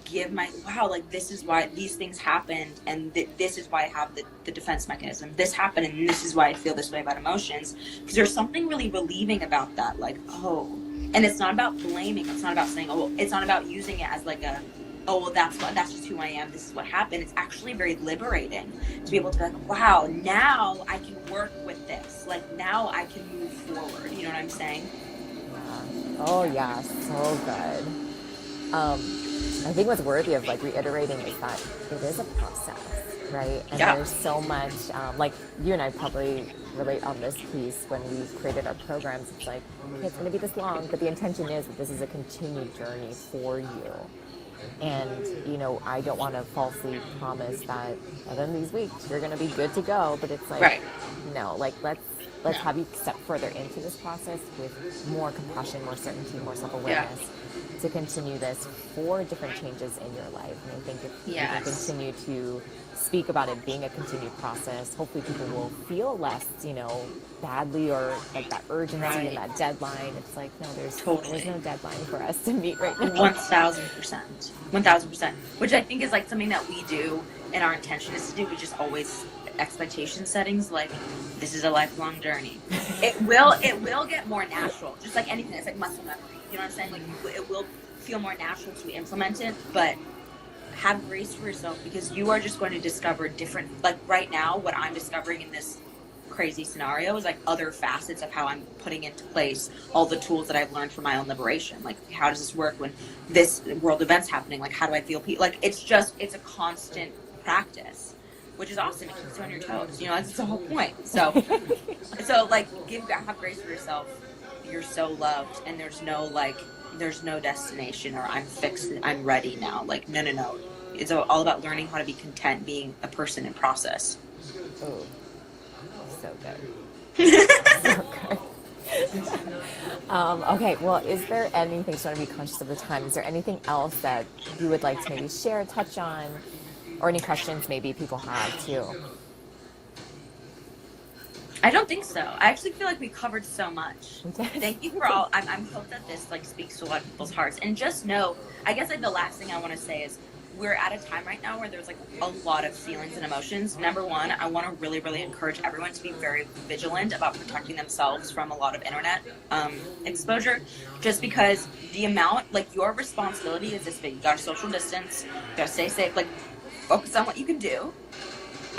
give like this is why these things happened, and this is why I have the defense mechanism. This happened, and this is why I feel this way about emotions. Because there's something really relieving about that. Like, oh, and it's not about blaming. It's not about saying, oh, it's not about using it as like a, oh, well, that's just who I am. This is what happened. It's actually very liberating to be able to be like, wow, now I can work with this. Like, now I can move forward. You know what I'm saying? Yeah. Oh yeah, so good. I think what's worthy of like reiterating is that it is a process, right? And there's so much, like you and I probably relate on this piece when we created our programs. It's like, okay, it's going to be this long, but the intention is that this is a continued journey for you. And, you know, I don't want to falsely promise that within these weeks you're going to be good to go, but it's like, no, like let's have you step further into this process with more compassion, more certainty, more self-awareness to continue this for different changes in your life. And I think if you can continue to speak about it being a continued process, hopefully people will feel less, you know, badly or like that urgency and that deadline. It's like, no, there's no deadline for us to meet right now. 1000%. Which I think is like something that we do, and our intention is to do, but just always expectation settings. Like, this is a lifelong journey. It will get more natural, just like anything. It's like muscle memory. You know what I'm saying? Like, it will feel more natural to implement it, but have grace for yourself, because you are just going to discover different, like right now, what I'm discovering in this crazy scenario is like other facets of how I'm putting into place all the tools that I've learned from my own liberation. Like, how does this work when this world event's happening? Like, how do I feel? Like, it's a constant practice, which is awesome. It keeps you on your toes. You know, that's the whole point. So like, have grace for yourself. You're so loved, and there's no destination or I'm fixed, I'm ready now. Like, no. It's all about learning how to be content being a person in process. Oh, so good. So good. Okay, well, is there anything, just want to be conscious of the time, is there anything else that you would like to maybe share, touch on, or any questions maybe people have too? I don't think so. I actually feel like we covered so much. Thank you for all. I'm hope that this like speaks to a lot of people's hearts. And just know, I guess like the last thing I want to say is we're at a time right now where there's like a lot of feelings and emotions. Number one, I want to really, really encourage everyone to be very vigilant about protecting themselves from a lot of internet exposure. Just because the amount, like, your responsibility is this big. You got to social distance. You got to stay safe. Like, focus on what you can do.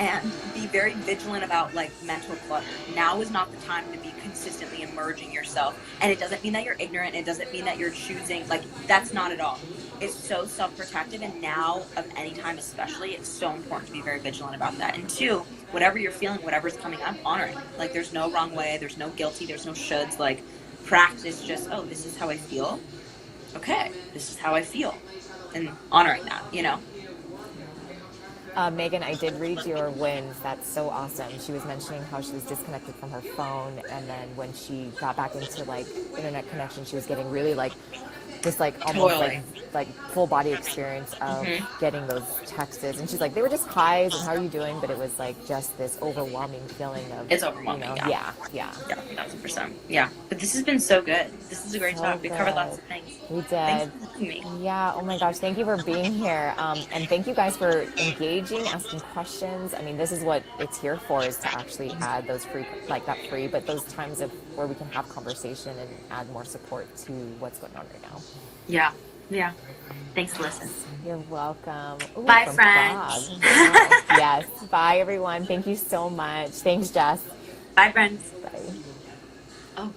And be very vigilant about like mental clutter. Now is not the time to be consistently emerging yourself. And it doesn't mean that you're ignorant. It doesn't mean that you're choosing. Like, that's not at all. It's so self-protective. And now of any time especially, it's so important to be very vigilant about that. And two, whatever you're feeling, whatever's coming up, honor it. Like, there's no wrong way. There's no guilty. There's no shoulds. Like, practice just, oh, this is how I feel. Okay, this is how I feel. And honoring that, you know? Meghan, I did read your wins. That's so awesome. She was mentioning how she was disconnected from her phone, and then when she got back into like internet connection, she was getting really like this like almost like full body experience of getting those texts. And she's like, they were just highs and how are you doing? But it was like just this overwhelming feeling of, it's overwhelming. You know, Yeah, 1000%. Yeah, but this has been so good. This is a great talk. We covered lots of things. We did. Thanks for having me. Yeah. Oh my gosh. Thank you for being here. And thank you guys for engaging, asking questions. I mean, this is what it's here for, is to actually add those free, like that free, but those times of where we can have conversation and add more support to what's going on right now. Yeah. Thanks, Alyssa. You're welcome. Ooh, bye, friends. Wow. Yes. Bye, everyone. Thank you so much. Thanks, Jess. Bye, friends. Bye. Oh.